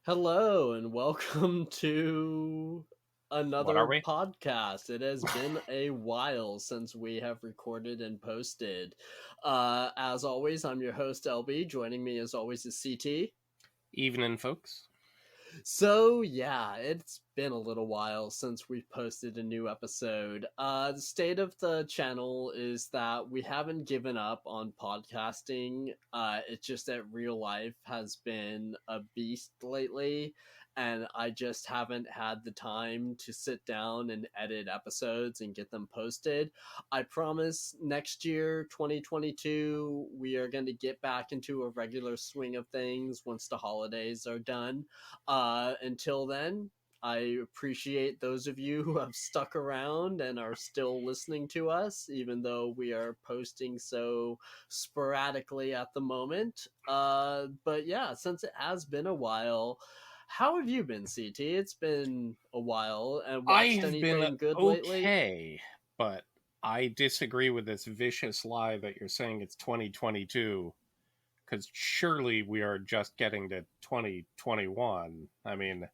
Hello and welcome to What are another we? podcast. It has been a while since we have recorded and posted. As always, I'm your host LB. Joining me as always is CT. Evening, folks. So yeah, it's been a little while since we've posted a new episode. The state of the channel is that we haven't given up on podcasting. It's just that real life has been a beast lately, and I just haven't had the time to sit down and edit episodes and get them posted. I promise next year, 2022, we are going to get back into a regular swing of things once the holidays are done. Until then, I appreciate those of you who have stuck around and are still listening to us, even though we are posting so sporadically at the moment. But yeah, since it has been a while, how have you been, CT? It's been a while, and I watched have been anything good lately? okay, but I disagree with this vicious lie that you're saying it's 2022, because surely we are just getting to 2021. I mean,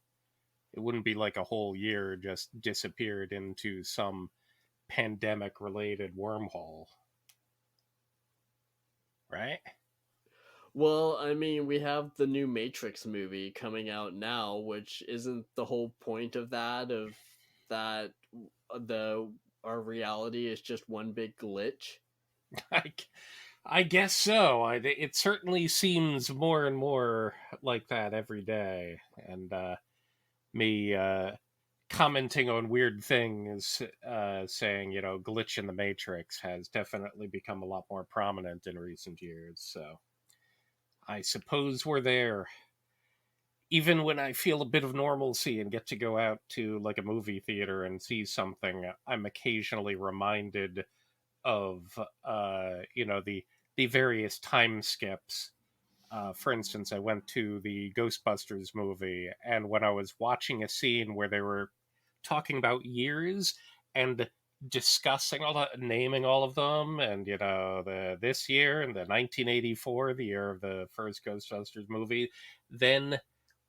it wouldn't be like a whole year just disappeared into some pandemic related wormhole, right? Well, I mean, we have the new Matrix movie coming out now, which isn't the whole point of that the our reality is just one big glitch. I, I guess so. It certainly seems more and more like that every day. And me commenting on weird things, saying, glitch in the Matrix has definitely become a lot more prominent in recent years. So I suppose we're there. Even when I feel a bit of normalcy and get to go out to like a movie theater and see something, I'm occasionally reminded of, the various time skips. For instance, I went to the Ghostbusters movie, and when I was watching a scene where they were talking about years and discussing naming all of them, and the this year and the 1984, the year of the first Ghostbusters movie, then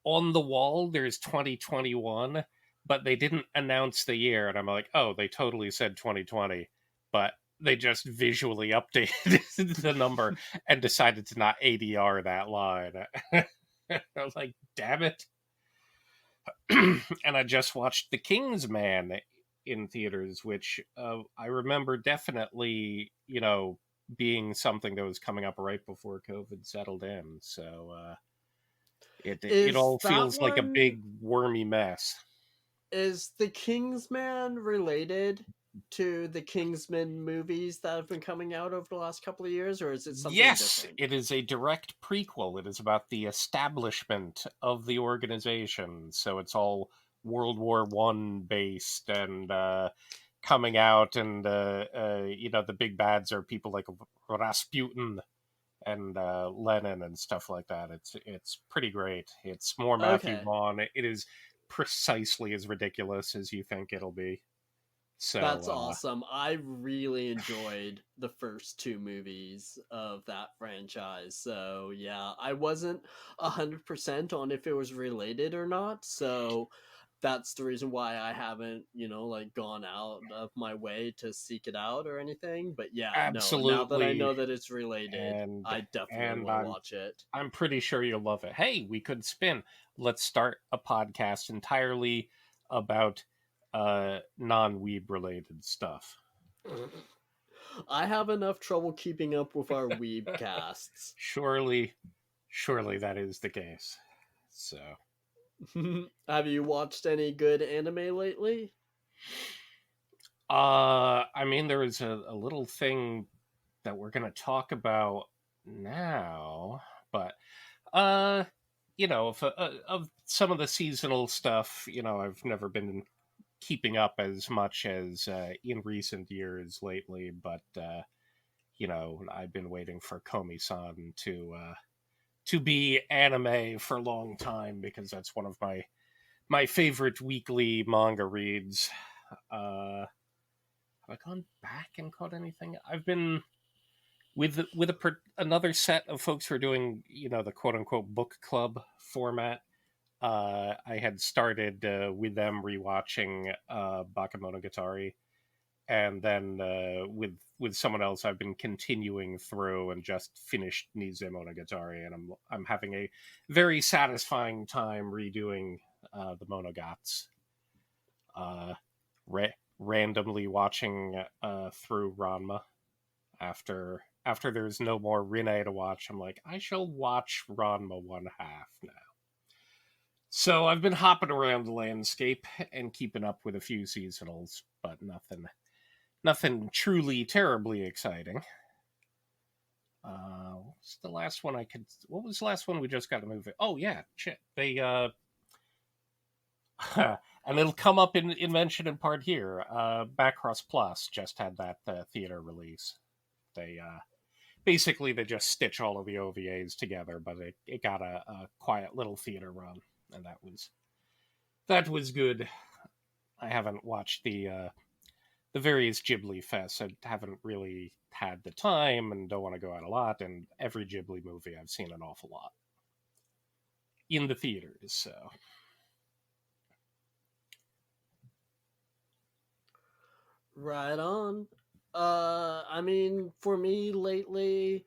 on the wall there's 2021, but they didn't announce the year, and I'm like, oh, they totally said 2020, but they just visually updated the number and decided to not ADR that line. I was like, damn it. And I just watched The King's Man in theaters, which I remember definitely, being something that was coming up right before COVID settled in. So it Is all that feels like a one big wormy mess. is the Kingsman related to the Kingsman movies that have been coming out over the last couple of years, or is it something Yes, different? it is a direct prequel. It is about the establishment of the organization. So it's all World War I based, and coming out, and the big bads are people like Rasputin and Lenin and stuff like that. It's pretty great. It's more Matthew Okay. Vaughn. It is precisely as ridiculous as you think it'll be. So That's awesome. I really enjoyed the first two movies of that franchise. So, yeah, I wasn't 100% on if it was related or not. So, that's the reason why I haven't, like gone out of my way to seek it out or anything. But yeah, no, now that I absolutely, know that it's related, and I definitely and want to I'm watch it. I'm pretty sure you'll love it. Hey, we could spin. Let's start a podcast entirely about non-weeb related stuff. I have enough trouble keeping up with our weeb casts. Surely, surely that is the case. So, Have you watched any good anime lately? I mean, there is a little thing that we're gonna talk about now, but uh, of some of the seasonal stuff, I've never been keeping up as much as in recent years lately, but I've been waiting for Komi-san to be anime for a long time because that's one of my favorite weekly manga reads. Have I gone back and caught anything? I've been with another set of folks who are doing the quote unquote book club format. I had started with them rewatching Bakemonogatari, and then with someone else, I've been continuing through and just finished Nise Monogatari, and I'm having a very satisfying time redoing the Monogats. Uh, Randomly watching through Ranma after there's no more Rinne to watch. I'm like, I shall watch Ranma one half now. So I've been hopping around the landscape and keeping up with a few seasonals, but nothing truly terribly exciting. What's the last one I could? What was the last one we just got a movie? Oh yeah, shit. They and it'll come up in mention in part here. Backcross Plus just had that theater release. They basically they just stitch all of the OVAs together, but it got a quiet little theater run, and that was good. I haven't watched the various Ghibli fests. I haven't really had the time and don't want to go out a lot. And every Ghibli movie I've seen an awful lot in the theaters. So Right on. I mean, for me lately,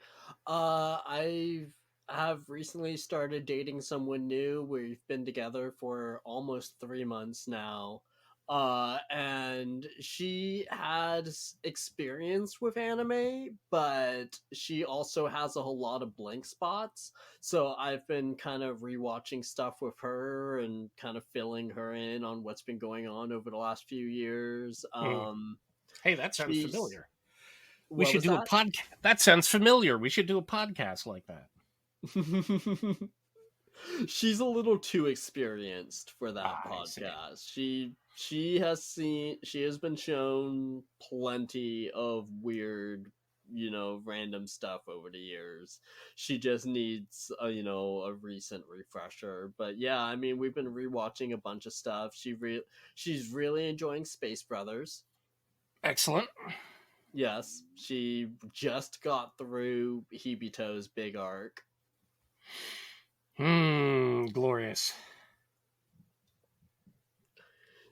I have recently started dating someone new. We've been together for almost 3 months now. And she had experience with anime, but she also has a whole lot of blank spots. So I've been kind of rewatching stuff with her and kind of filling her in on what's been going on over the last few years. hmm. Hey, that sounds She's familiar. We what should was do a that? podcast. That sounds familiar. We should do a podcast like that. She's a little too experienced for that Ah, I see. podcast. She has been shown plenty of weird, random stuff over the years. She just needs a recent refresher. But yeah, I mean, we've been rewatching a bunch of stuff. She's really enjoying Space Brothers. Excellent. Yes, she just got through Hibito's big arc. Glorious.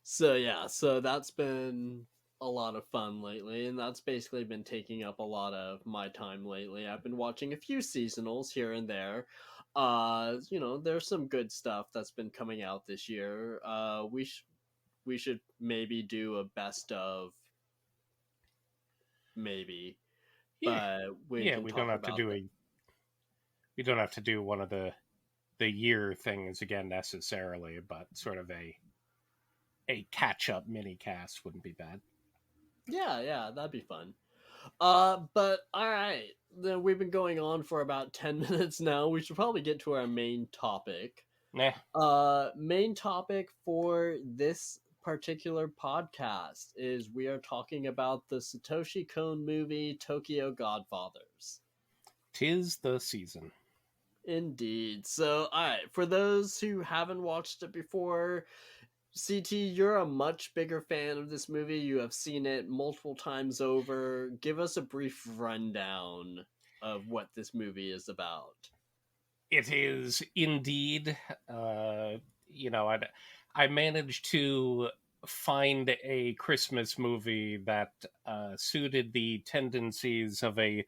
So yeah, so that's been a lot of fun lately, and that's basically been taking up a lot of my time lately. I've been watching a few seasonals here and there. There's some good stuff that's been coming out this year. We should maybe do a best of, maybe, Yeah, but we yeah. can talk about that. We don't have to do one of the year things again necessarily, but sort of a catch up mini cast wouldn't be bad. Yeah, yeah, that'd be fun. But all right, then we've been going on for about 10 minutes now. We should probably get to our main topic. Nah. Main topic for this particular podcast is we are talking about the Satoshi Kon movie Tokyo Godfathers. 'Tis the season. Indeed. So, all right, for those who haven't watched it before, CT, you're a much bigger fan of this movie. You have seen it multiple times over. Give us a brief rundown of what this movie is about. It is indeed. Uh, you know, I managed to find a Christmas movie that suited the tendencies of a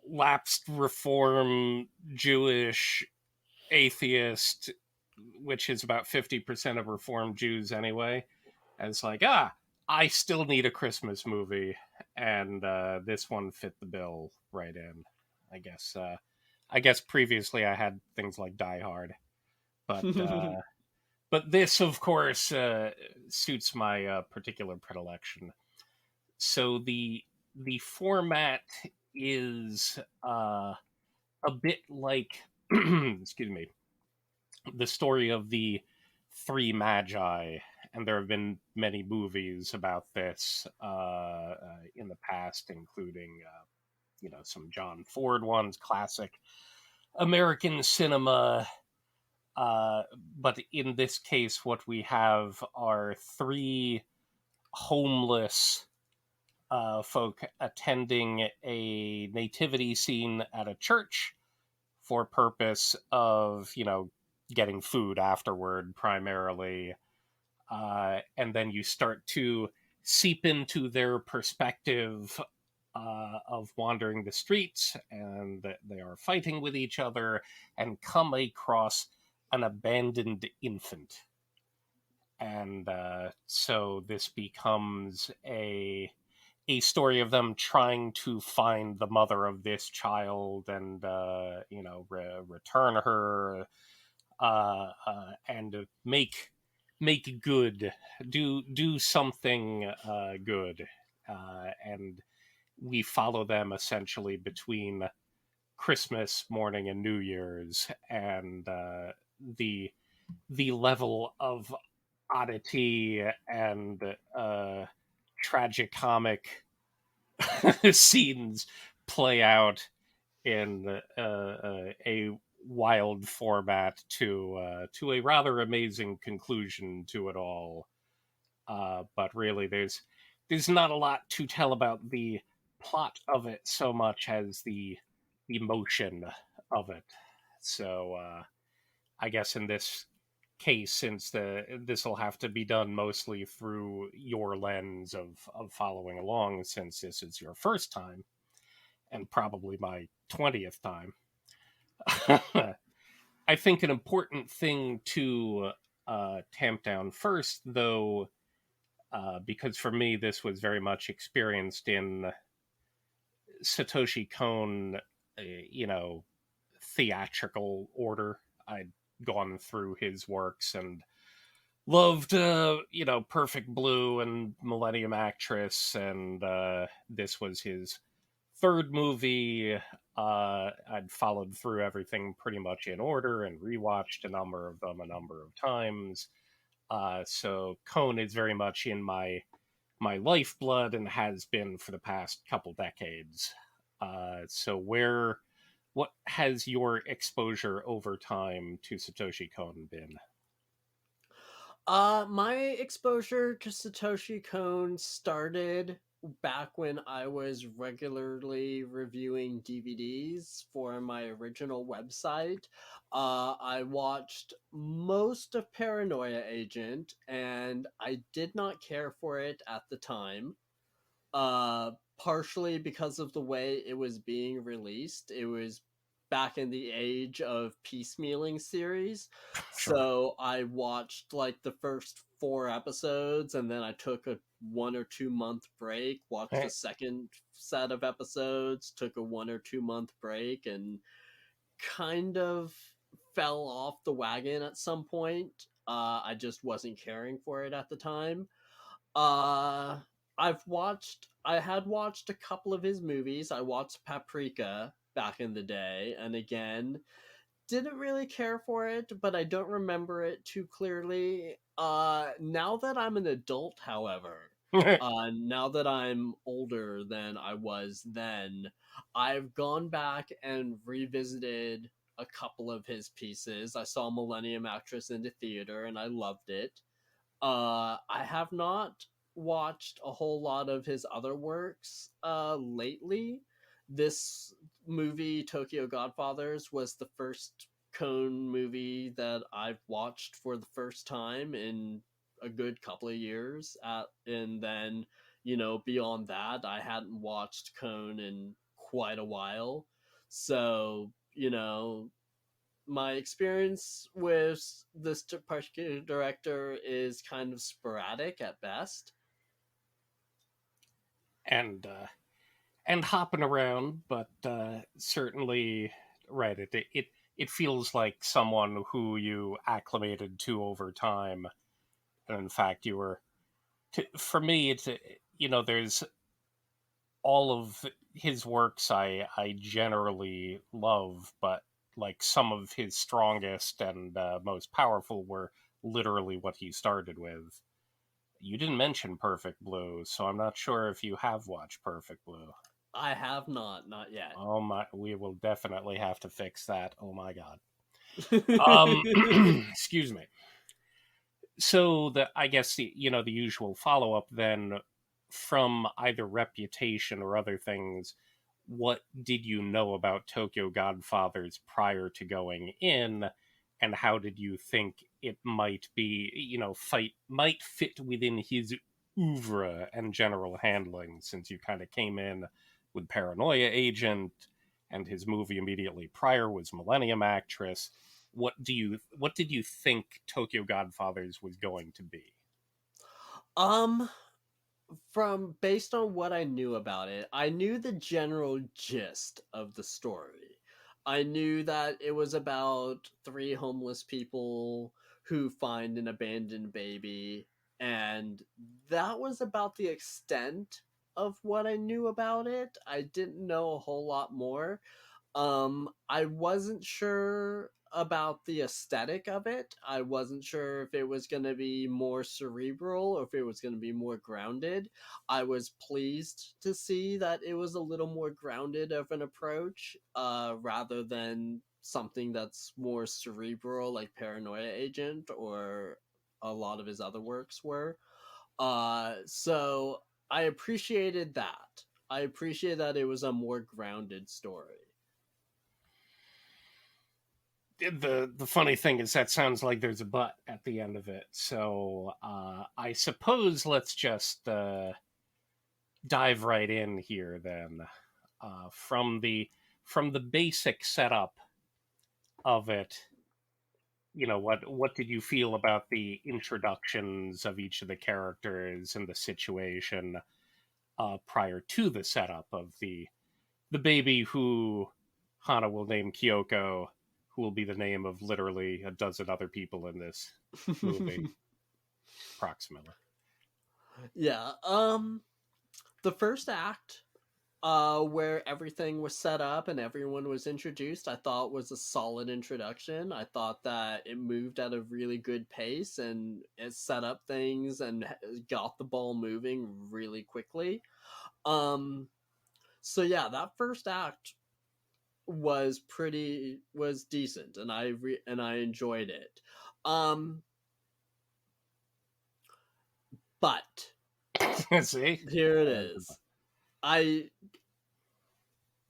lapsed reform Jewish atheist, which is about 50% of reformed Jews anyway. And it's like, I still need a Christmas movie, and this one fit the bill right in. I guess. I guess previously I had things like Die Hard, but but this, of course, suits my particular predilection. So the format is a bit like, excuse me, the story of the three magi, and there have been many movies about this in the past, including some John Ford ones, classic American cinema. But in this case, what we have are three homeless folk attending a nativity scene at a church for purpose of getting food afterward primarily. And then you start to seep into their perspective of wandering the streets, and that they are fighting with each other, and come across an abandoned infant. And so this becomes a story of them trying to find the mother of this child, and return her, and make good, do something good. And we follow them essentially between Christmas morning and New Year's, and the the level of oddity and tragicomic scenes play out in a wild format to a rather amazing conclusion to it all. But really, there's not a lot to tell about the plot of it so much as the emotion of it. So I guess in this case, since this will have to be done mostly through your lens of following along, since this is your first time and probably my 20th time. I think an important thing to tamp down first, though, because for me this was very much experienced in Satoshi Kon, theatrical order. I'd gone through his works and loved, Perfect Blue and Millennium Actress, and this was his third movie. I'd followed through everything pretty much in order and rewatched a number of them a number of times. So Cone is very much in my lifeblood and has been for the past couple decades. So what has your exposure over time to Satoshi Kon been? My exposure to Satoshi Kon started back when I was regularly reviewing DVDs for my original website. I watched most of Paranoia Agent, and I did not care for it at the time. Partially because of the way it was being released. It was back in the age of piecemealing series. Sure. So I watched like the first 4 episodes, and then I took a 1 or 2 month break, watched the Eh, second set of episodes, took a 1 or 2 month break, and kind of fell off the wagon at some point. I just wasn't caring for it at the time. uh, I had watched a couple of his movies. I watched Paprika back in the day, and again, didn't really care for it, but I don't remember it too clearly. Now that I'm an adult, however, now that I'm older than I was then, I've gone back and revisited a couple of his pieces. I saw Millennium Actress in the theater, and I loved it. I have not watched a whole lot of his other works lately. This movie, Tokyo Godfathers, was the first Cone movie that I've watched for the first time in a good couple of years. And then, beyond that, I hadn't watched Cone in quite a while. So, my experience with this particular director is kind of sporadic at best. and and hopping around, but certainly right. It feels like someone who you acclimated to over time, and in fact, you were. For me, it's there's all of his works I generally love, but like some of his strongest and most powerful were literally what he started with. You didn't mention Perfect Blue, so I'm not sure if you have watched Perfect Blue. I have not yet. Oh my, we will definitely have to fix that. Oh my god. Um uh, excuse me. So the I guess the usual follow-up then, from either reputation or other things, what did you know about Tokyo Godfathers prior to going in, and how did you think it might be, might fit within his oeuvre and general handling, since you kind of came in with Paranoia Agent, and his movie immediately prior was Millennium Actress. What did you think Tokyo Godfathers was going to be? Um, from based on what I knew about it, I knew the general gist of the story. I knew that it was about three homeless people who find an abandoned baby, and that was about the extent of what I knew about it. I didn't know a whole lot more. I wasn't sure about the aesthetic of it. I wasn't sure if it was going to be more cerebral or if it was going to be more grounded. I was pleased to see that it was a little more grounded of an approach, rather than something that's more cerebral like Paranoia Agent or a lot of his other works were. So I appreciated that. I appreciate that it was a more grounded story. The funny thing is that sounds like there's a but at the end of it. So I suppose let's just dive right in here then. From the basic setup of it, what did you feel about the introductions of each of the characters and the situation prior to the setup of the baby who Hana will name Kyoko, who will be the name of literally a dozen other people in this movie, approximately. Yeah. The first act, where everything was set up and everyone was introduced, I thought was a solid introduction. I thought that it moved at a really good pace and it set up things and got the ball moving really quickly. Um, so yeah, that first act was decent, and I enjoyed it. Um, but See, here it is. I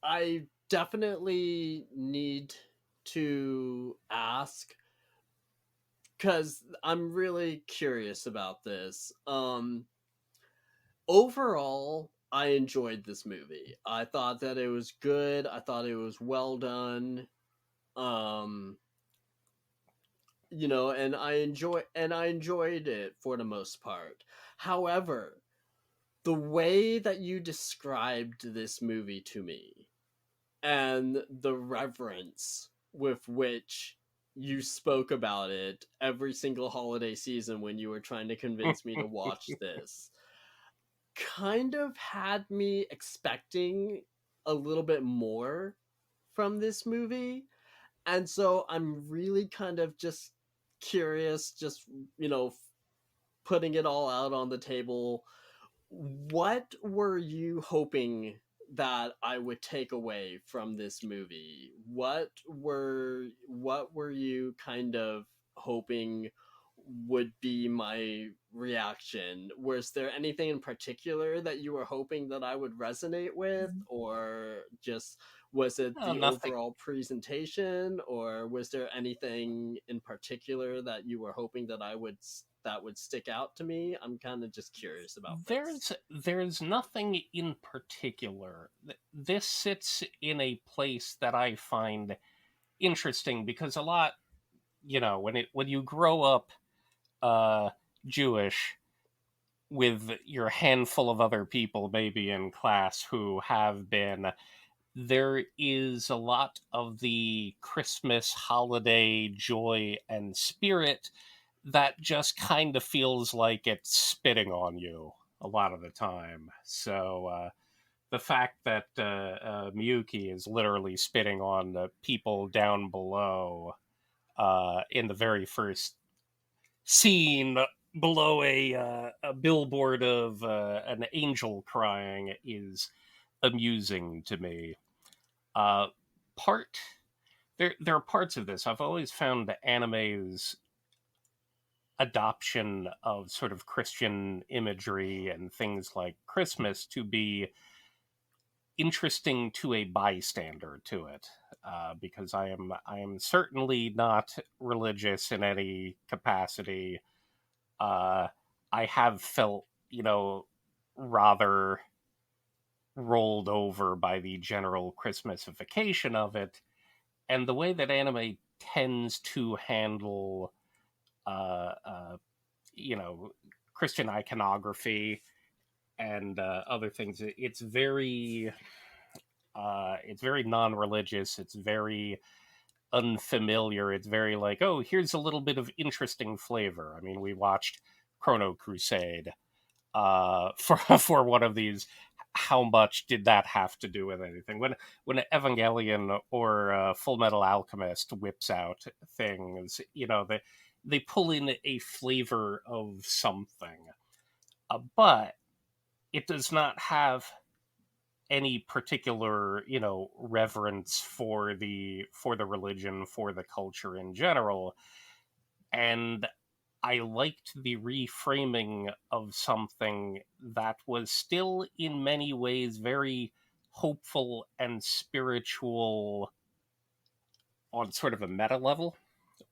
I definitely need to ask because I'm really curious about this. Overall, I enjoyed this movie. I thought that it was good. I thought it was well done. Um, and I enjoyed it for the most part. However, the way that you described this movie to me and the reverence with which you spoke about it every single holiday season when you were trying to convince me to watch this kind of had me expecting a little bit more from this movie. And so I'm really kind of just curious, just, you know, putting it all out on the table. What were you hoping that I would take away from this movie? What were you kind of hoping would be my reaction? Was there anything in particular that you were hoping that I would resonate with, or just was it no, the nothing. overall presentation, or was there anything in particular that you were hoping that that would stick out to me? I'm kind of just curious about this. There's nothing in particular. This sits in a place that I find interesting because a lot, when you grow up uh, Jewish with your handful of other people maybe in class who have been, there is a lot of the Christmas holiday joy and spirit that just kind of feels like it's spitting on you a lot of the time. So the fact that Miyuki is literally spitting on the people down below in the very first scene below a billboard of an angel crying is amusing to me. Uh, part there are parts of this I've always found the anime's adoption of sort of Christian imagery and things like Christmas to be interesting to a bystander to it. because I am certainly not religious in any capacity. Uh, I have felt, rather rolled over by the general Christmasification of it, and the way that anime tends to handle, uh, uh, you know, Christian iconography and other things. It's very non-religious. It's very unfamiliar. It's very like, oh, here's a little bit of interesting flavor. I mean, we watched Chrono Crusade for one of these. How much did that have to do with anything? When Evangelion or Full Metal Alchemist whips out things, they pull in a flavor of something, but it does not have any particular reverence for the religion, for the culture in general. And I liked the reframing of something that was still in many ways very hopeful and spiritual on sort of a meta level,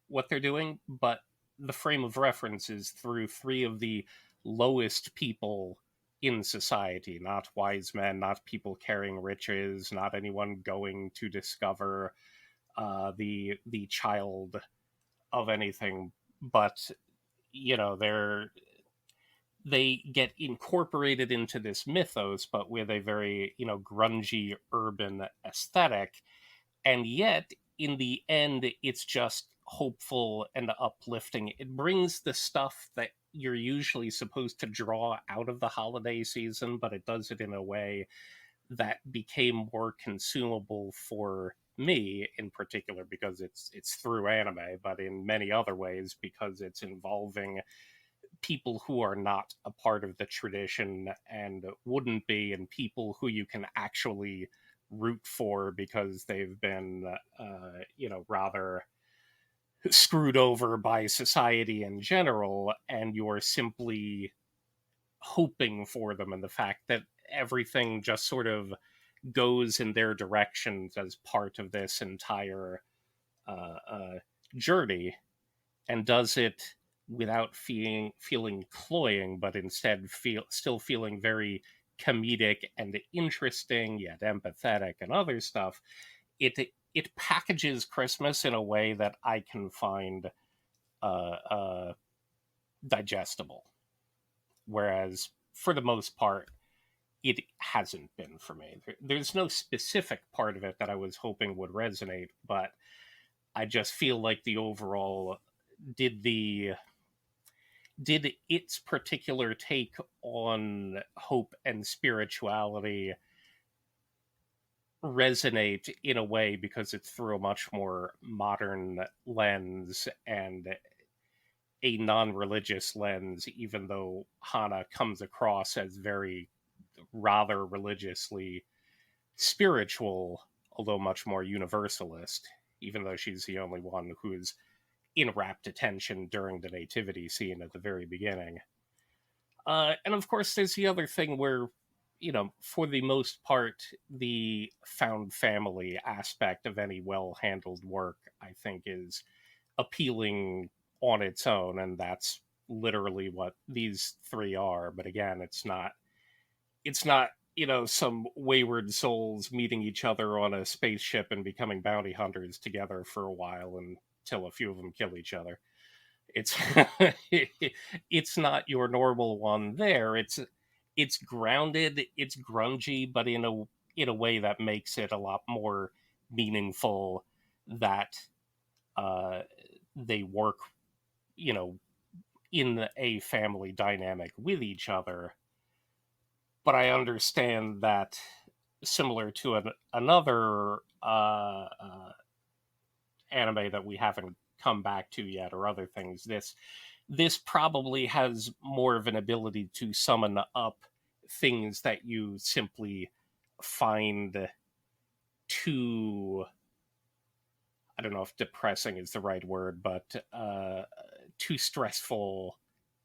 what they're doing, but the frame of reference is through three of the lowest people in society, not wise men, not people carrying riches, not anyone going to discover the child of anything, but they get incorporated into this mythos, but with a very grungy urban aesthetic, and yet in the end it's just hopeful and uplifting. It brings the stuff that you're usually supposed to draw out of the holiday season, but it does it in a way that became more consumable for me in particular, because it's through anime, but in many other ways because it's involving people who are not a part of the tradition and wouldn't be, and people who you can actually root for because they've been rather screwed over by society in general, and you're simply hoping for them, and the fact that everything just sort of goes in their directions as part of this entire journey, and does it without feeling cloying, but instead still feeling very comedic and interesting, yet empathetic and other stuff. It packages Christmas in a way that I can find uh, uh, digestible, whereas for the most part, it hasn't been for me. There's no specific part of it that I was hoping would resonate, but I just feel like the overall did the did its particular take on hope and spirituality resonate in a way because it's through a much more modern lens and a non-religious lens, even though Hana comes across as very rather religiously spiritual, although much more universalist, even though she's the only one who's in rapt attention during the nativity scene at the very beginning. And of course, there's the other thing where, for the most part, the found family aspect of any well handled work, I think, is appealing on its own. And that's literally what these three are. But again, it's not some wayward souls meeting each other on a spaceship and becoming bounty hunters together for a while until a few of them kill each other. It's it's not your normal one there. It's grounded, it's grungy, but in a way that makes it a lot more meaningful, that uh they work, you know in a family dynamic with each other. But I understand that, similar to another anime that we haven't come back to yet, or other things, this probably has more of an ability to summon up things that you simply find too, I don't know if depressing is the right word, but too stressful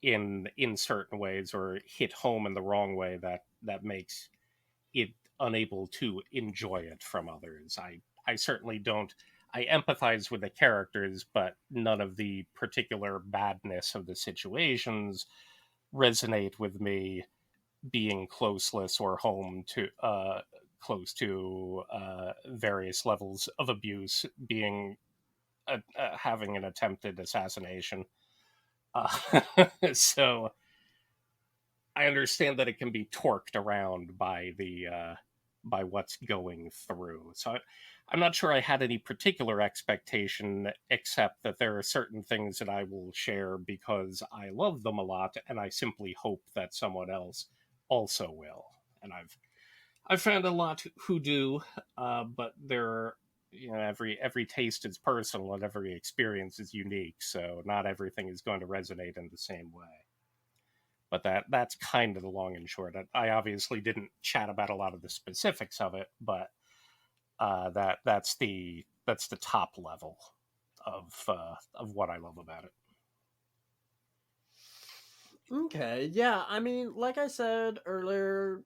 in certain ways, or hit home in the wrong way, that makes it unable to enjoy it from others. I certainly don't. I empathize with the characters, but none of the particular badness of the situations resonate with me. Being closeless or home to close to various levels of abuse, being having an attempted assassination. Uh, so I understand that it can be torqued around by what's going through. So I'm not sure I had any particular expectation, except that there are certain things that I will share because I love them a lot, and I simply hope that someone else also will. And I've found a lot who do, but there are, every taste is personal and every experience is unique, so not everything is going to resonate in the same way. But that's kind of the long and short. I obviously didn't chat about a lot of the specifics of it, but that's the top level of what I love about it. Okay, yeah, I mean, like I said earlier,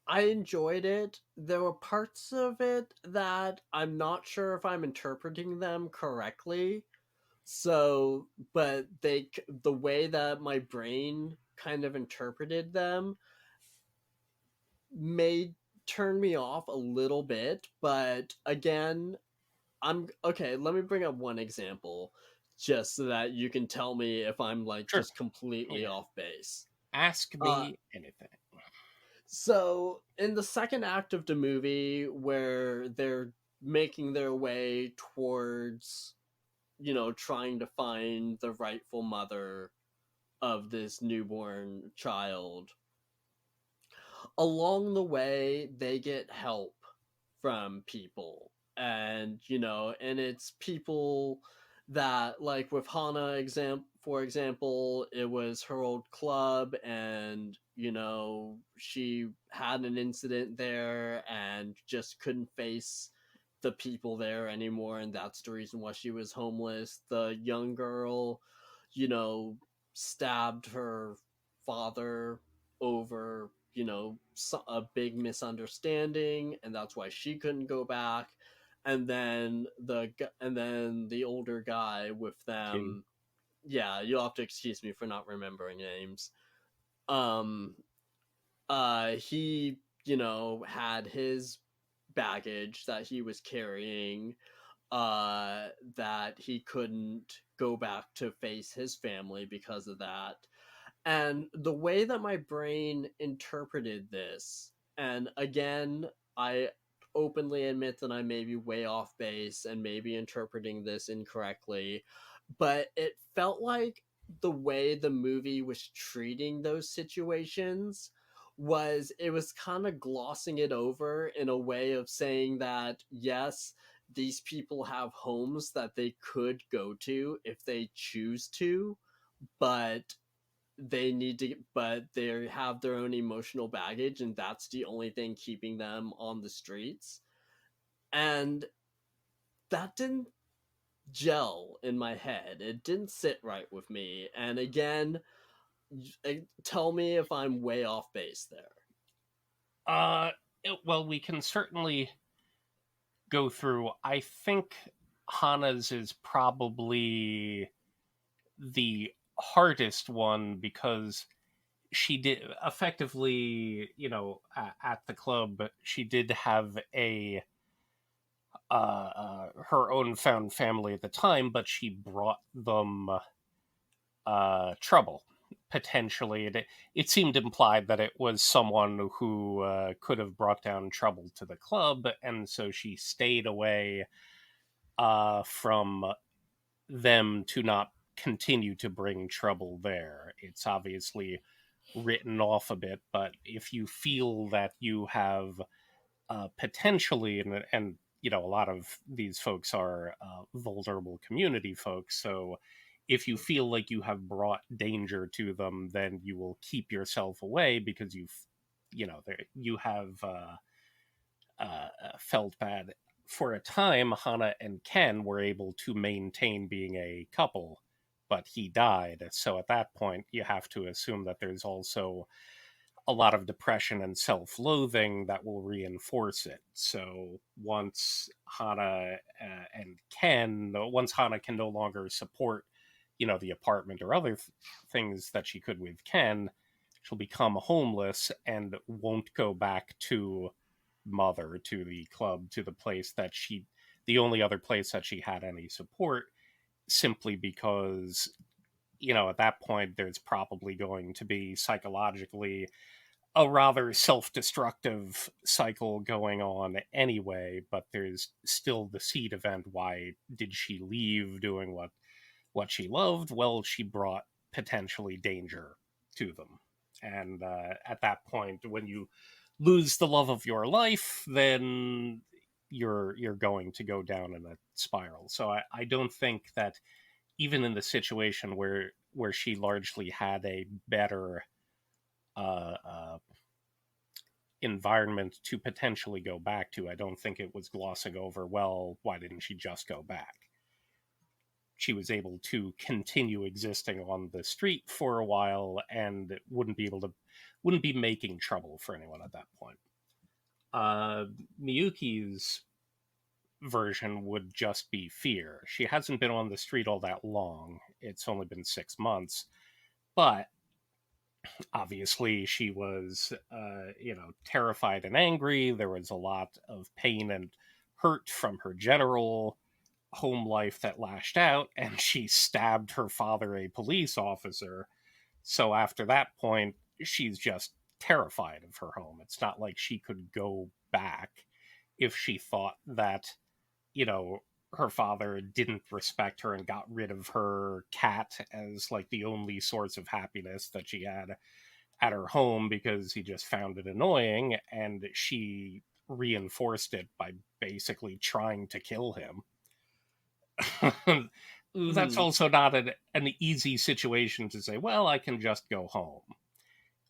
I enjoyed it. There were parts of it that I'm not sure if I'm interpreting them correctly. So, but the way that my brain kind of interpreted them may turn me off a little bit, but again, I'm okay, let me bring up one example just so that you can tell me if I'm like Sure. just completely Yeah. off base. Ask Uh me anything. so in the second act of the movie where they're making their way towards, trying to find the rightful mother of this newborn child, along the way they get help from people, and it's people that, like with Hana, for example, it was her old club, and she had an incident there and just couldn't face the people there anymore, and that's the reason why she was homeless. The young girl, you know stabbed her father over, a big misunderstanding, and that's why she couldn't go back. And then the older guy with King. them, yeah, you'll have to excuse me for not remembering names. um he, had his baggage that he was carrying, that he couldn't go back to face his family because of that. And the way that my brain interpreted this, and again, I openly admit that I may be way off base and maybe interpreting this incorrectly, but it felt like the way the movie was treating those situations was, it was kind of glossing it over in a way of saying that, yes, these people have homes that they could go to if they choose to, but they have their own emotional baggage, and that's the only thing keeping them on the streets. And that didn't gel in my head. It didn't sit right with me. And again, tell me if I'm way off base there. Uh, well, we can certainly go through. I think Hana's is probably the hardest one because she did effectively, at the club, she did have a her own found family at the time, but she brought them trouble potentially. It seemed implied that it was someone who could have brought down trouble to the club, and so she stayed away from them to not continue to bring trouble there. It's obviously written off a bit, but if you feel that you have potentially, and a lot of these folks are vulnerable community folks, so if you feel like you have brought danger to them, then you will keep yourself away because you have felt bad. For a time, Hana and Ken were able to maintain being a couple, but he died. So at that point, you have to assume that there's also a lot of depression and self-loathing that will reinforce it. So once Hana can no longer support, the apartment or other things that she could with Ken, she'll become homeless and won't go back to Mother, to the club, to the place the only other place that she had any support, simply because, at that point, there's probably going to be psychologically a rather self-destructive cycle going on anyway, but there's still the seed event. Why did she leave doing what she loved? Well, she brought potentially danger to them. And at that point, when you lose the love of your life, then you're going to go down in a spiral. So I don't think that, even in the situation where she largely had a better uh, uh, environment to potentially go back to, I don't think it was glossing over, well, why didn't she just go back? She was able to continue existing on the street for a while and wouldn't be making trouble for anyone at that point. Uh, Miyuki's version would just be fear. She hasn't been on the street all that long. It's only been 6 months, but obviously she was, terrified and angry. There was a lot of pain and hurt from her general home life that lashed out, and she stabbed her father, a police officer. So after that point, she's just terrified of her home. It's not like she could go back if she thought that, you know, her father didn't respect her and got rid of her cat as like the only source of happiness that she had at her home because he just found it annoying, and she reinforced it by basically trying to kill him. That's Hmm. also not an easy situation to say, well, I can just go home.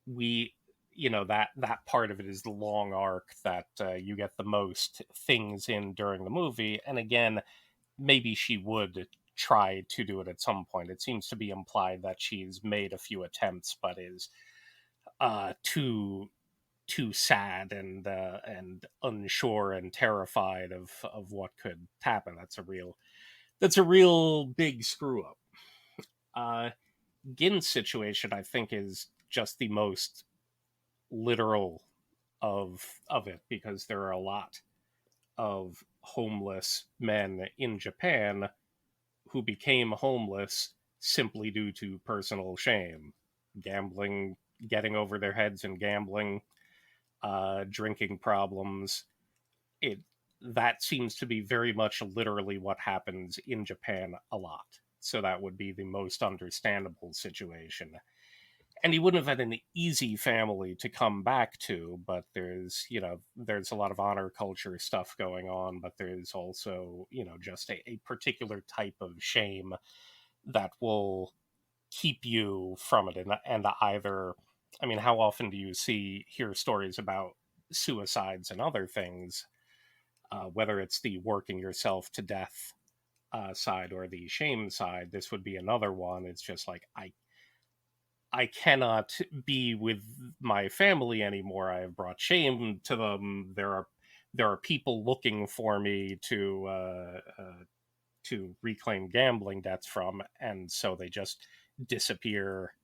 We, that part of it is the long arc that you get the most things in during the movie. And again, maybe she would try to do it at some point. It seems to be implied that she's made a few attempts, but is too sad and unsure and terrified of what could happen. That's a real big screw up. Uh, Gin's situation, I think, is just the most literal of it, because there are a lot of homeless men in Japan who became homeless simply due to personal shame, gambling, getting over their heads and gambling, drinking problems. It That seems to be very much literally what happens in Japan a lot. So that would be the most understandable situation. And he wouldn't have had an easy family to come back to, but there's a lot of honor culture stuff going on, but there's also, just a particular type of shame that will keep you from it. And either, I mean, how often do you hear stories about suicides and other things, whether it's the working yourself to death side or the shame side? This would be another one. It's just like, I cannot be with my family anymore. I have brought shame to them. There are people looking for me to reclaim gambling debts from, and so they just disappear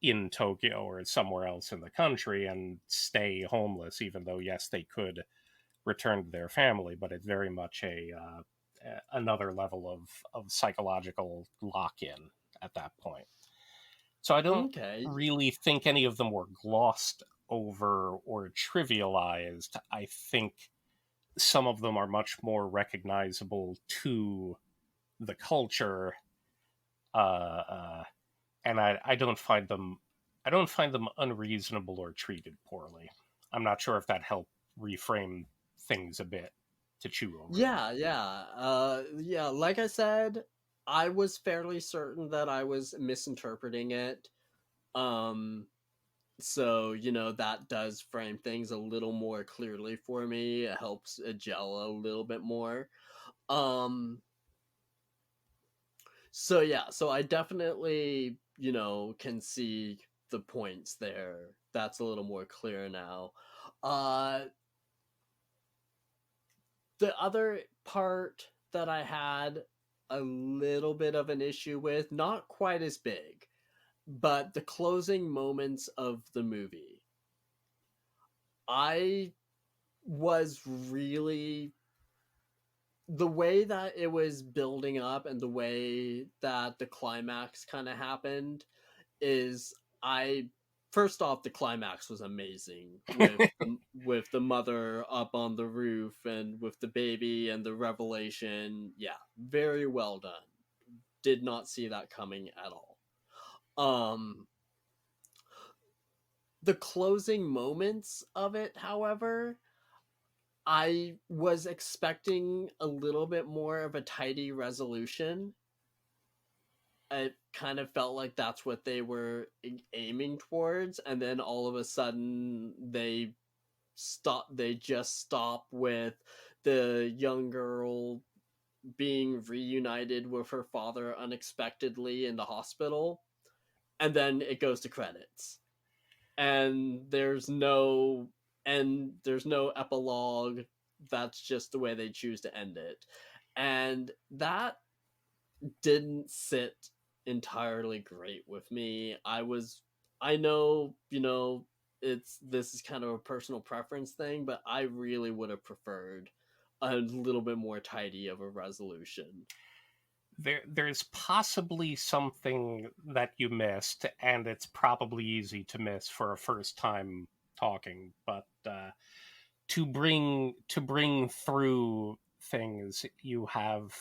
in Tokyo or somewhere else in the country and stay homeless, even though, yes, they could return to their family, but it's very much another level of psychological lock-in at that point. So I don't Okay. really think any of them were glossed over or trivialized. I think some of them are much more recognizable to the culture, uh, uh, and I don't find them unreasonable or treated poorly. I'm not sure if that helped reframe things a bit to chew over them. Yeah, yeah. Yeah, like I said, I was fairly certain that I was misinterpreting it. Um, so, that does frame things a little more clearly for me. It helps it gel a little bit more. Um, so yeah, so I definitely, can see the points there. That's a little more clear now. Uh, the other part that I had a little bit of an issue with, not quite as big, but the closing moments of the movie. I was really the way that it was building up and the way that the climax kind of happened is I first off the climax was amazing with the mother up on the roof and with the baby and the revelation. Yeah, very well done. Did not see that coming at all. Um the closing moments of it, however, I was expecting a little bit more of a tidy resolution. It kind of felt like that's what they were aiming towards, and then all of a sudden they just stop with the young girl being reunited with her father unexpectedly in the hospital, and then it goes to credits. And there's no epilogue. That's just the way they choose to end it. And that didn't sit entirely great with me. I know, this is kind of a personal preference thing, but I really would have preferred a little bit more tidy of a resolution. There's possibly something that you missed, and it's probably easy to miss for a first time talking, but to bring through things, you have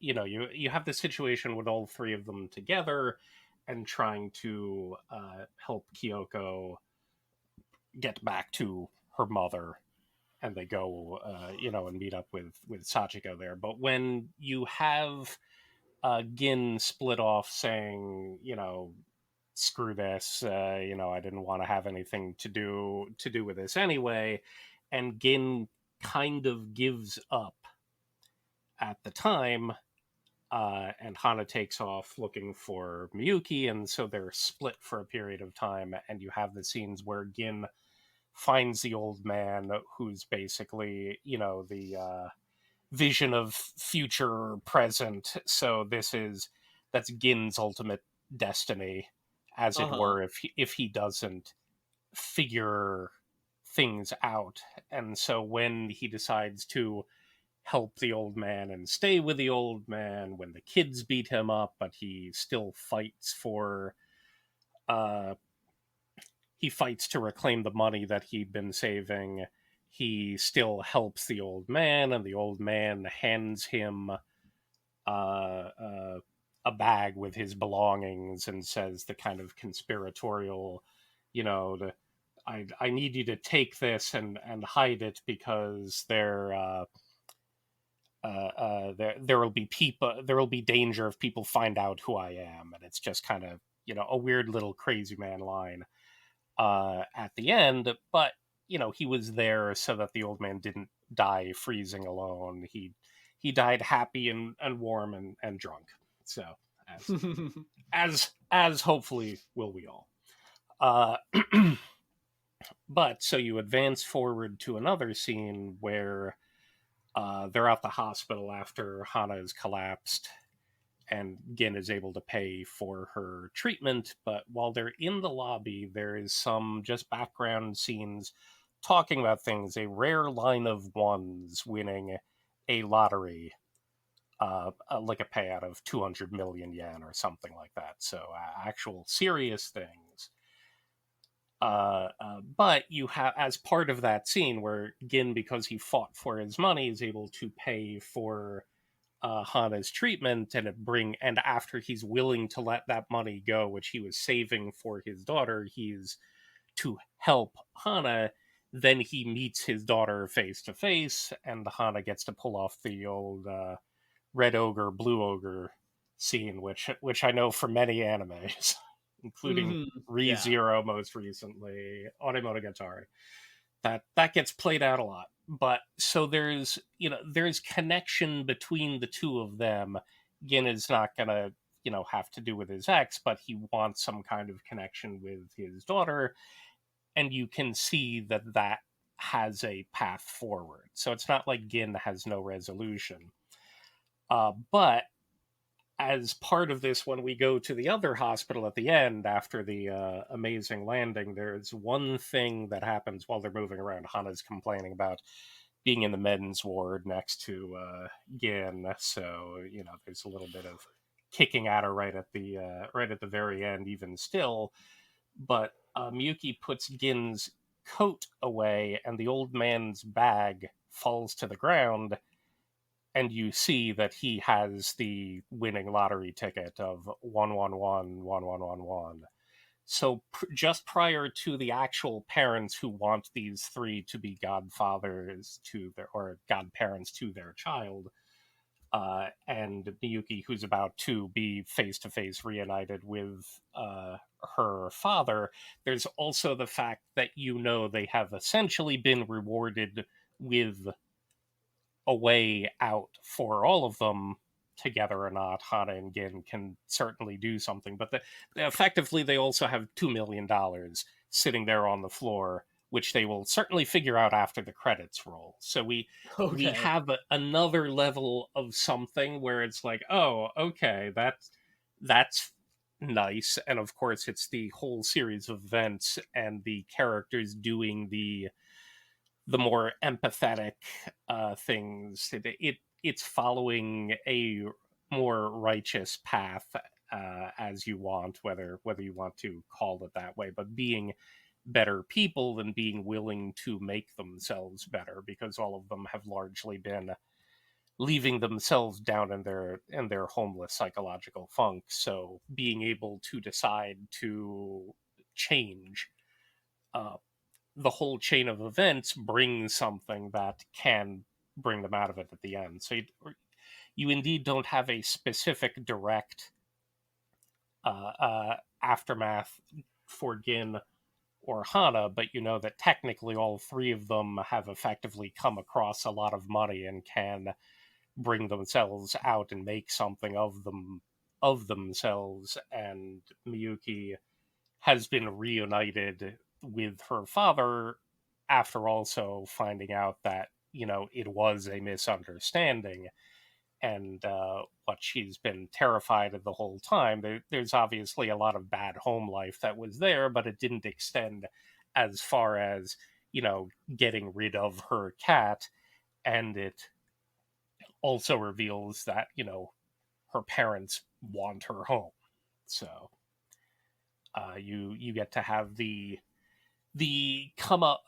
you have the situation with all three of them together and trying to help Kyoko get back to her mother, and they go and meet up with Sachiko there. But when you have Gin split off saying, screw this, I didn't want to have anything to do with this anyway, and Gin kind of gives up at the time, and Hana takes off looking for Miyuki, and so they're split for a period of time, and you have the scenes where Gin finds the old man who's basically, the vision of future or present. So that's Gin's ultimate destiny, as it Uh-huh. were, if he doesn't figure things out. And so when he decides to help the old man and stay with the old man, when the kids beat him up, but uh he fights to reclaim the money that he'd been saving. He still helps the old man, and the old man hands him a bag with his belongings and says the kind of conspiratorial, I need you to take this and hide it, because there will be danger if people find out who I am. And it's just kind of, a weird little crazy man line at the end. But he was there so that the old man didn't die freezing alone. He died happy and warm and drunk. So as hopefully will we all. Uh, but so you advance forward to another scene where they're at the hospital after Hana has collapsed, and Gin is able to pay for her treatment. But while they're in the lobby, there is some just background scenes talking about things. A rare line of ones winning a lottery, like a payout of 200 million yen or something like that. So actual serious things. But you have, as part of that scene where Gin, because he fought for his money, is able to pay for Hana's treatment, and after he's willing to let that money go, which he was saving for his daughter, he's to help Hana. Then he meets his daughter face to face, and Hana gets to pull off the old red ogre, blue ogre scene, which I know from many animes, including Yeah. ReZero most recently, Onemonogatari. That gets played out a lot. But so there's connection between the two of them. Gin is not gonna have to do with his ex, but he wants some kind of connection with his daughter, and you can see that that has a path forward. So it's not like Gin has no resolution. But as part of this, when we go to the other hospital at the end after the amazing landing, there's one thing that happens while they're moving around. Hana's complaining about being in the men's ward next to Gin, so there's a little bit of kicking at her right at the very end, even still. But Miyuki puts Gin's coat away, and the old man's bag falls to the ground, and you see that he has the winning lottery ticket of 1111111. So just prior to the actual parents who want these three to be godfathers to their or godparents to their child, and Miyuki, who's about to be face to face reunited with her father, there's also the fact that they have essentially been rewarded with a way out for all of them. Together or not, Hana and Gin can certainly do something, but effectively they also have $2 million sitting there on the floor, which they will certainly figure out after the credits roll. So we Okay. have another level of something where it's like, oh, okay, that's nice. And of course, it's the whole series of events and the characters doing the more empathetic things. It's following a more righteous path, as you want, whether you want to call it that way, but being better people and being willing to make themselves better, because all of them have largely been leaving themselves down in their homeless psychological funk. So being able to decide to change uh, the whole chain of events brings something that can bring them out of it at the end. So you indeed don't have a specific direct aftermath for Gin or Hana, but you know that technically all three of them have effectively come across a lot of money and can bring themselves out and make something of themselves. And Miyuki has been reunited with her father after also finding out that it was a misunderstanding, and what she's been terrified of the whole time. There's obviously a lot of bad home life that was there, but it didn't extend as far as getting rid of her cat. And it also reveals that her parents want her home. So you get to have the come up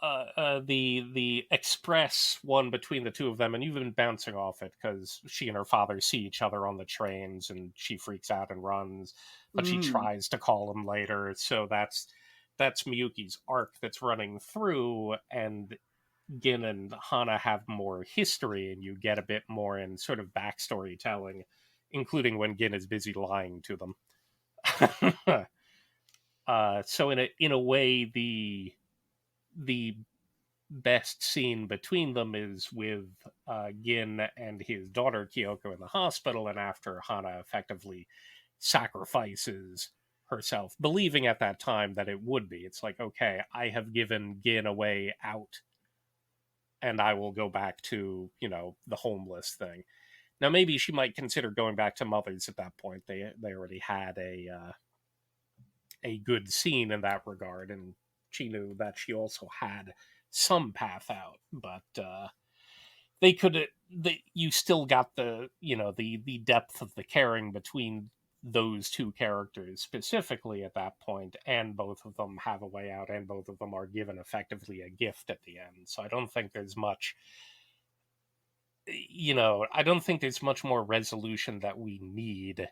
the express one between the two of them, and you've been bouncing off it because she and her father see each other on the trains and she freaks out and runs, but she Mm. tries to call him later. So that's Miyuki's arc that's running through, and Gin and Hana have more history, and you get a bit more in sort of backstory telling, including when Gin is busy lying to them. So in a way, the best scene between them is with Gin and his daughter Kyoko in the hospital, and after Hana effectively sacrifices herself, believing at that time that it would be. It's like, okay, I have given Gin a way out, and I will go back to the homeless thing. Now, maybe she might consider going back to Mother's at that point. They already had a good scene in that regard, and she knew that she also had some path out. But they could, you still got the depth of the caring between those two characters specifically at that point, and both of them have a way out, and both of them are given effectively a gift at the end. So I don't think there's much. I don't think there's much more resolution that we need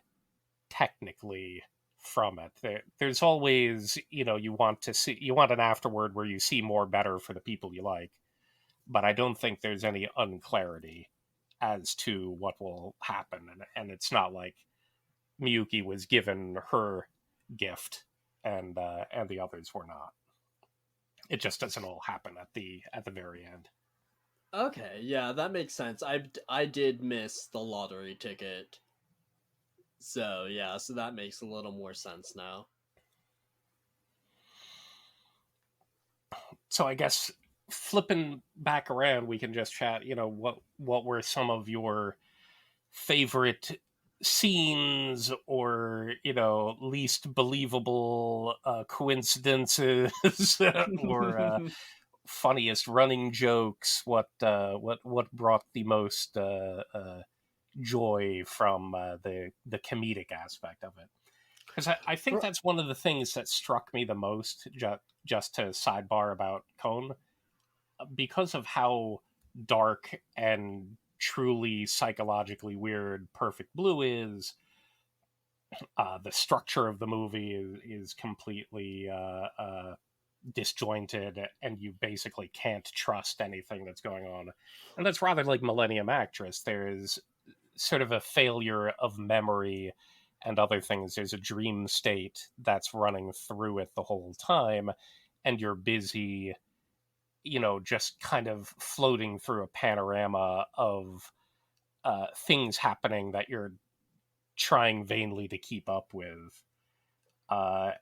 technically from it. There's always, you want an afterward where you see more better for the people you like, but I don't think there's any unclarity as to what will happen, and it's not like Miyuki was given her gift and the others were not. It just doesn't all happen at the very end. Okay, yeah, that makes sense. I did miss the lottery ticket. So yeah, so that makes a little more sense now. So I guess flipping back around, we can just chat. What were some of your favorite scenes, or least believable coincidences, or funniest running jokes? What brought the most joy from the comedic aspect of it? Because I think For that's one of the things that struck me the most. Just to sidebar about Cone, because of how dark and truly psychologically weird Perfect Blue is. The structure of the movie is completely disjointed, and you basically can't trust anything that's going on. And that's rather like Millennium Actress. There is sort of a failure of memory and other things. There's a dream state that's running through it the whole time, and you're busy, just kind of floating through a panorama of things happening that you're trying vainly to keep up with. Uh,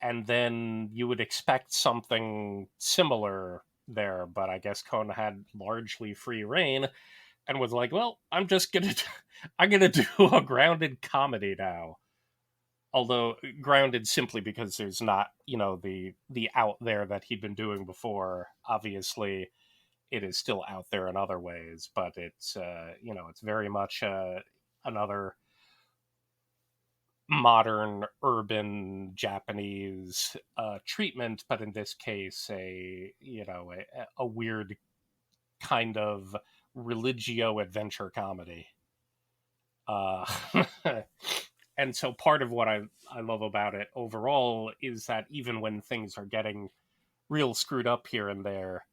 and then you would expect something similar there, but I guess Cohn had largely free reign and was like, "Well, I'm gonna do a grounded comedy now." Although grounded simply because there's not, the out there that he'd been doing before. Obviously, it is still out there in other ways, but it's very much another modern urban Japanese treatment, but in this case, a weird kind of religio adventure comedy. Uh, and so part of what I love about it overall is that even when things are getting real screwed up here and there,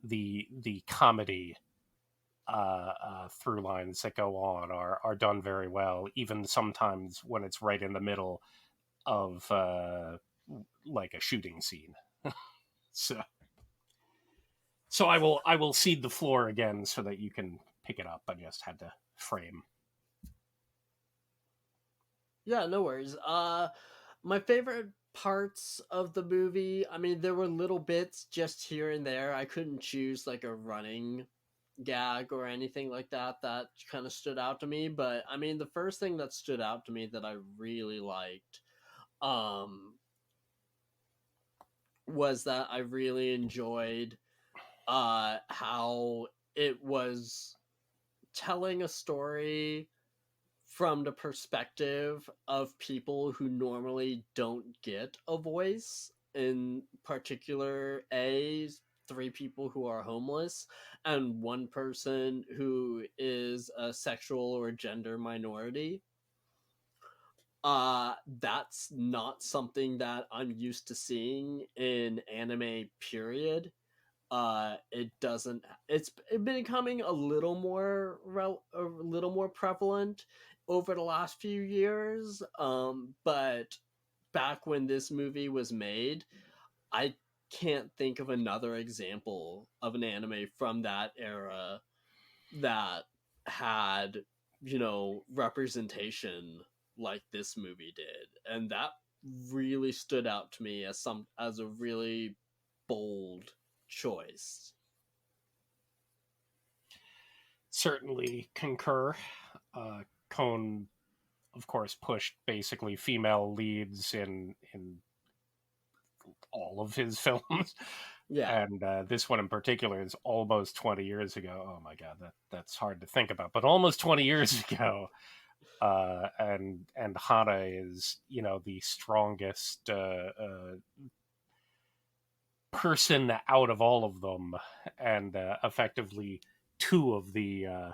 the comedy through lines that go on are done very well, even sometimes when it's right in the middle of like a shooting scene. So I will cede the floor again so that you can pick it up. I just had to frame. Yeah, no worries. My favorite parts of the movie, I mean, there were little bits just here and there. I couldn't choose like a running gag or anything like that kind of stood out to me, but I mean, the first thing that stood out to me that I really liked um was that I really enjoyed how it was telling a story from the perspective of people who normally don't get a voice, in particular three people who are homeless and one person who is a sexual or gender minority. That's not something that I'm used to seeing in anime, period. It doesn't, it's been becoming a little more prevalent over the last few years. But back when this movie was made, I can't think of another example of an anime from that era that had, representation like this movie did. And that really stood out to me as a really bold choice. Certainly concur. Cone, of course, pushed basically female leads in all of his films, Yeah. and this one in particular is almost 20 years ago. Oh my god, that's hard to think about, but almost 20 years ago. And Hana is, the strongest person out of all of them, and effectively two of the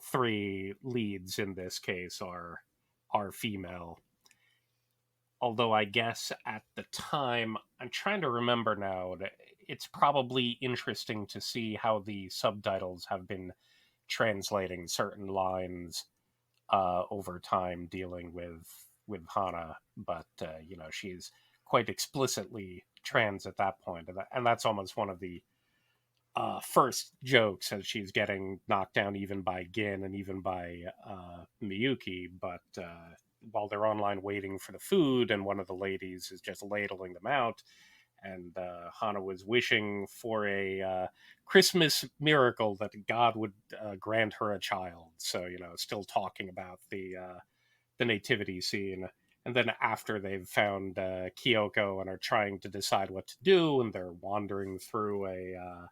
three leads in this case are female. Although I guess at the time, I'm trying to remember now, that it's probably interesting to see how the subtitles have been translating certain lines over time, dealing with Hana. But she's quite explicitly trans at that point, and that's almost one of the first jokes as she's getting knocked down even by Gin and even by Miyuki. But while they're online waiting for the food, and one of the ladies is just ladling them out, and Hana was wishing for a Christmas miracle that God would grant her a child. So, still talking about the nativity scene. And then after they've found Kyoko and are trying to decide what to do, and they're wandering through a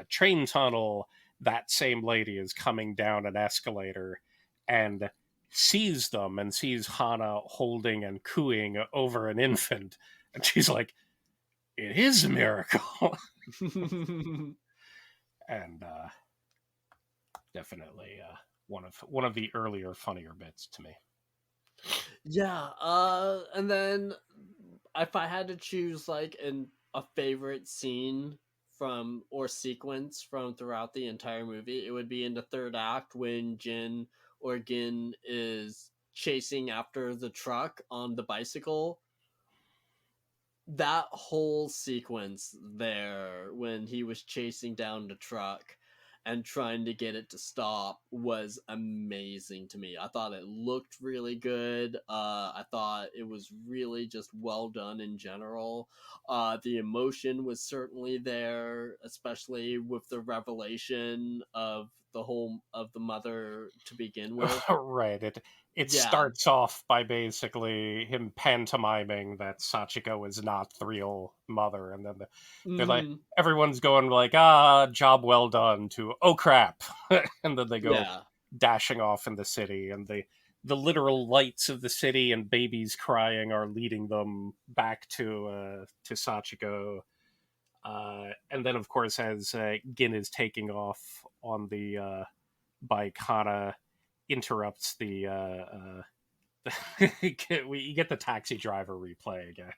train tunnel, that same lady is coming down an escalator and sees them and sees Hana holding and cooing over an infant. And she's like, it is a miracle. And definitely one of the earlier funnier bits to me. Yeah, and then if I had to choose like a favorite scene from or sequence from throughout the entire movie, it would be in the third act when Jin or Gin is chasing after the truck on the bicycle. That whole sequence there when he was chasing down the truck and trying to get it to stop was amazing to me. I thought it looked really good. I thought it was really just well done in general. The emotion was certainly there, especially with the revelation of the mother to begin with. Right. It Yeah. starts off by basically him pantomiming that Sachiko is not the real mother, and then they're like, Hmm. everyone's going like, job well done, to oh crap, and then they go Yeah. dashing off in the city, and the literal lights of the city and babies crying are leading them back to Sachiko. And then, of course, as Gin is taking off on the bike, Hana interrupts you get the taxi driver replay again.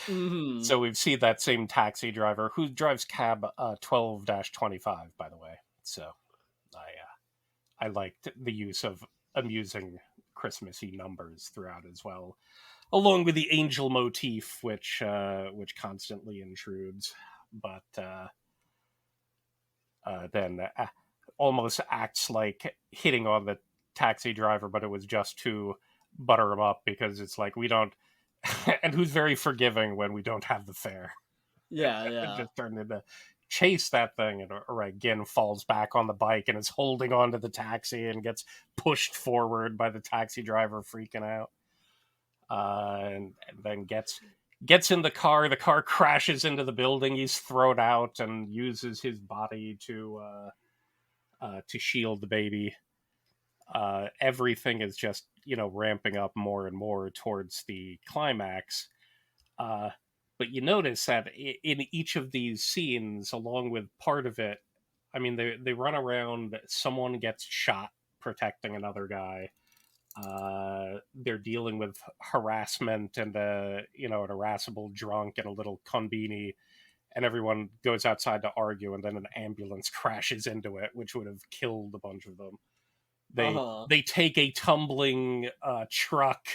Hmm. So we've seen that same taxi driver who drives cab 12-25, by the way. So I liked the use of amusing Christmassy numbers throughout as well, along with the angel motif, which constantly intrudes, but then almost acts like hitting on the taxi driver, but it was just to butter him up, because it's like, we don't, and who's very forgiving when we don't have the fare. Yeah, And yeah. just turned into chase that thing, and or again falls back on the bike and is holding onto the taxi and gets pushed forward by the taxi driver freaking out, and then gets in the car. The car crashes into the building. He's thrown out and uses his body to shield the baby. Everything is just ramping up more and more towards the climax. Uh, but you notice that in each of these scenes, along with part of it, I mean, they run around. Someone gets shot protecting another guy. They're dealing with harassment and an irascible drunk and a little konbini, and everyone goes outside to argue, and then an ambulance crashes into it, which would have killed a bunch of them. they Uh-huh. they take a tumbling truck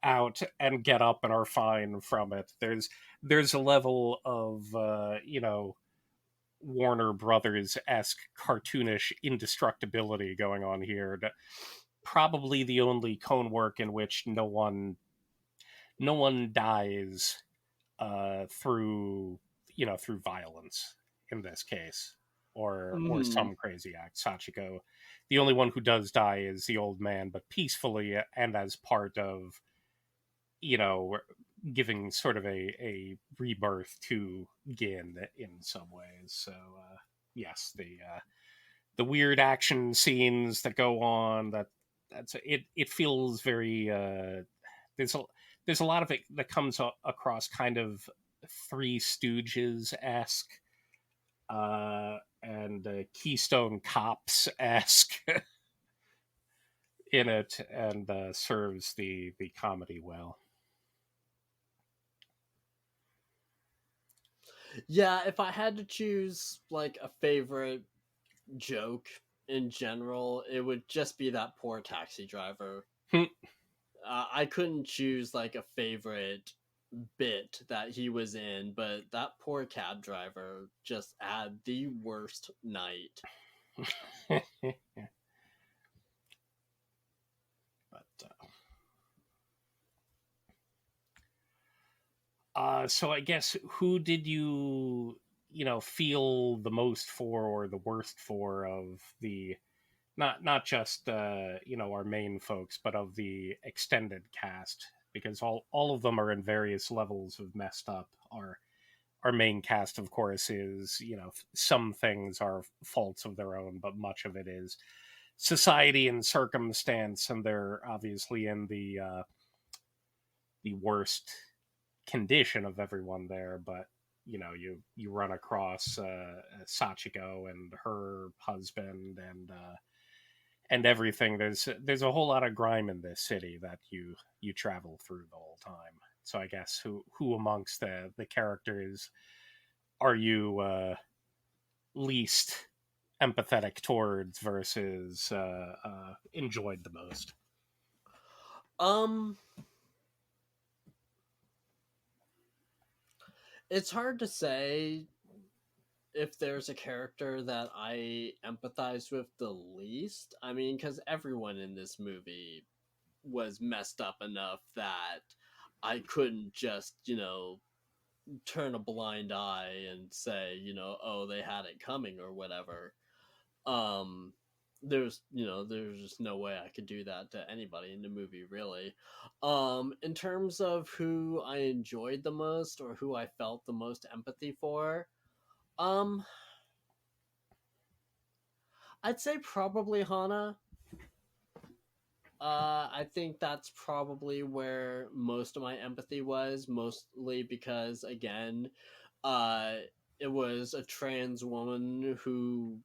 out and get up and are fine from it. There's a level of Warner Brothers esque cartoonish indestructibility going on here. Probably the only cone work in which no one dies through violence in this case, or Hmm. some crazy act. Sachiko, the only one who does die is the old man, but peacefully, and as part of you know giving sort of a rebirth to Gin in some ways. So yes, the weird action scenes that go on, that's it feels very there's a there's a lot of it that comes across kind of Three Stooges esque, and Keystone Cops esque in it, and serves the comedy well. Yeah, if I had to choose like a favorite joke in general, it would just be that poor taxi driver. I couldn't choose like a favorite bit that he was in, but that poor cab driver just had the worst night. But so I guess who did you feel the most for or the worst for of the not just our main folks, but of the extended cast, because all of them are in various levels of messed up. Our main cast, of course, is some things are faults of their own, but much of it is society and circumstance, and they're obviously in the worst condition of everyone there. But you run across Sachiko and her husband and everything. There's a whole lot of grime in this city that you travel through the whole time. So I guess who amongst the characters are you least empathetic towards versus enjoyed the most? Um, it's hard to say if there's a character that I empathize with the least. I mean, because everyone in this movie was messed up enough that I couldn't just, turn a blind eye and say, oh, they had it coming or whatever. Um, there's just no way I could do that to anybody in the movie, really. In terms of who I enjoyed the most or who I felt the most empathy for, um, I'd say probably Hana. I think that's probably where most of my empathy was, mostly because, again, uh, it was a trans woman who,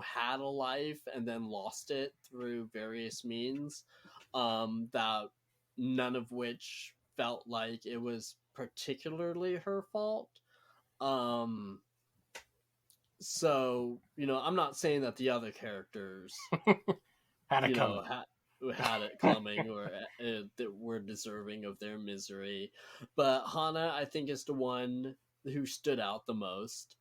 had a life and then lost it through various means, that none of which felt like it was particularly her fault. Um, so, I'm not saying that the other characters Had it coming. had it coming or that were deserving of their misery. But Hana, I think, is the one who stood out the most.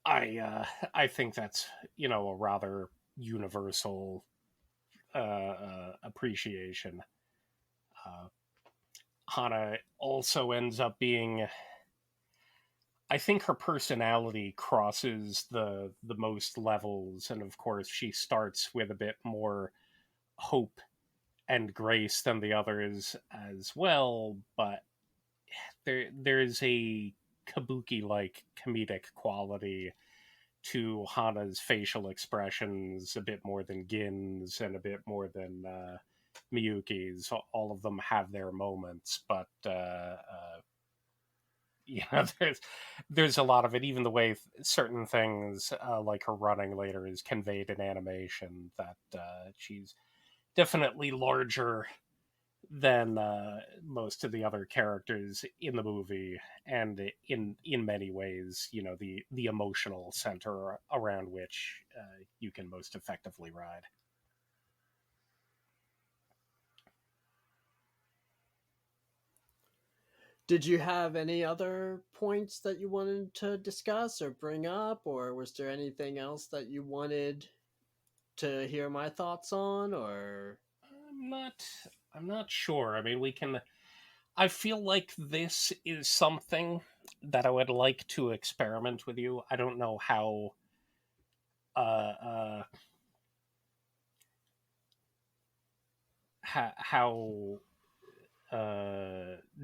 I think that's a rather universal appreciation. Uh, Hana also ends up being, I think her personality crosses the most levels, and of course she starts with a bit more hope and grace than the others as well, but there's a kabuki like comedic quality to Hana's facial expressions, a bit more than Gin's and a bit more than Miyuki's. All of them have their moments, but there's a lot of it. Even the way certain things, like her running later, is conveyed in animation. That she's definitely larger than most of the other characters in the movie, and in many ways, the emotional center around which you can most effectively ride. Did you have any other points that you wanted to discuss or bring up, or was there anything else that you wanted to hear my thoughts on, or I'm not. I'm not sure. I mean, we can. I feel like this is something that I would like to experiment with you. I don't know uh, how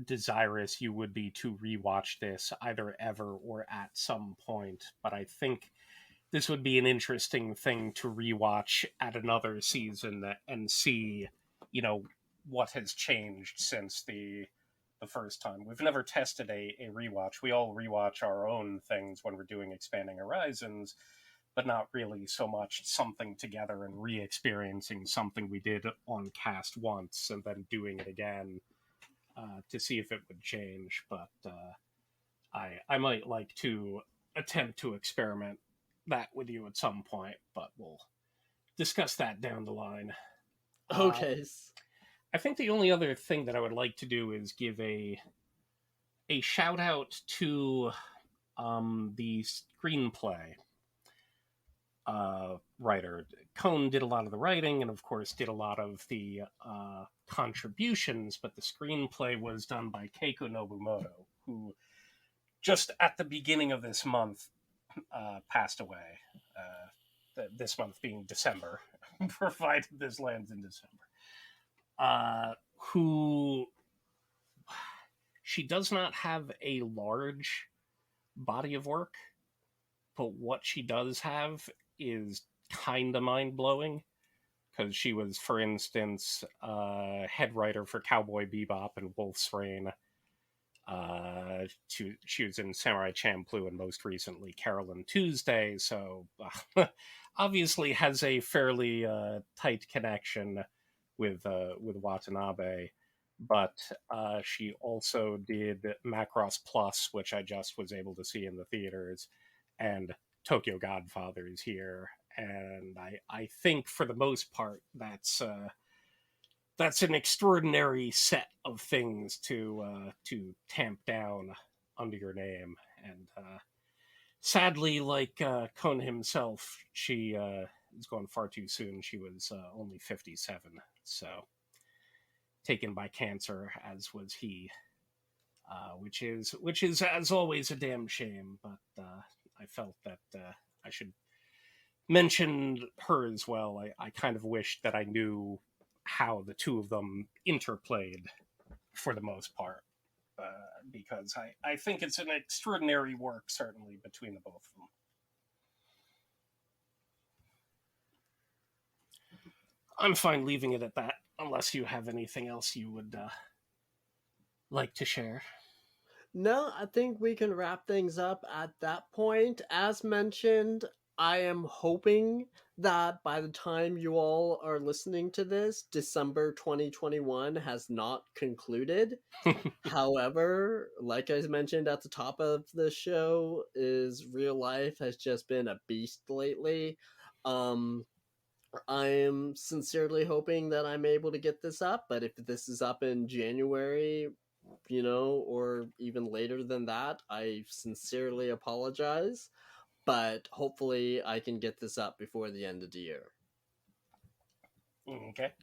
desirous you would be to rewatch this either ever or at some point, but I think this would be an interesting thing to rewatch at another season and see, you know, what has changed since the first time. We've never tested a rewatch. We all rewatch our own things when we're doing Expanding Horizons, but not really so much something together and re-experiencing something we did on cast once and then doing it again to see if it would change. But I might like to attempt to experiment that with you at some point, but we'll discuss that down the line. Uh, okay? I think the only other thing that I would like to do is give a shout out to the screenplay writer. Cohn did a lot of the writing and, of course, did a lot of the contributions, but the screenplay was done by Keiko Nobumoto, who just at the beginning of this month passed away. This month being December, provided this lands in December. Who she does not have a large body of work, but what she does have is kind of mind blowing. Because she was, for instance, head writer for Cowboy Bebop and Wolf's Rain. She was in Samurai Champloo and most recently Carol and Tuesday, so obviously has a fairly tight connection with Watanabe. But she also did Macross Plus, which I just was able to see in the theaters, and Tokyo Godfathers here. And I think for the most part that's an extraordinary set of things to tamp down under your name. And sadly, like Cohn himself, she is gone far too soon. She was only 57, so taken by cancer, as was he, which is as always a damn shame. But I felt that I should mention her as well. I kind of wished that I knew how the two of them interplayed for the most part, because I think it's an extraordinary work, certainly, between the both of them. I'm fine leaving it at that, unless you have anything else you would like to share. No, I think we can wrap things up at that point. As mentioned, I am hoping that by the time you all are listening to this, December 2021 has not concluded. However, like I mentioned at the top of the show, is real life has just been a beast lately. Um I am sincerely hoping that I'm able to get this up, but if this is up in January, or even later than that, I sincerely apologize. But hopefully, I can get this up before the end of the year. Okay.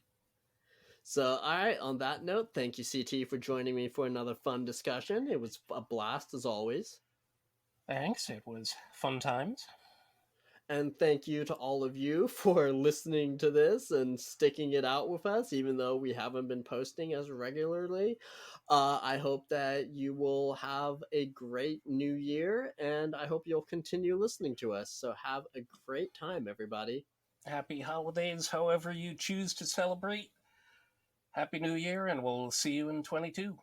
So, all right, on that note, thank you, CT, for joining me for another fun discussion. It was a blast as always. Thanks. It was fun times. And thank you to all of you for listening to this and sticking it out with us, even though we haven't been posting as regularly. I hope that you will have a great new year, and I hope you'll continue listening to us. So have a great time, everybody. Happy holidays, however you choose to celebrate. Happy New Year, and we'll see you in 22.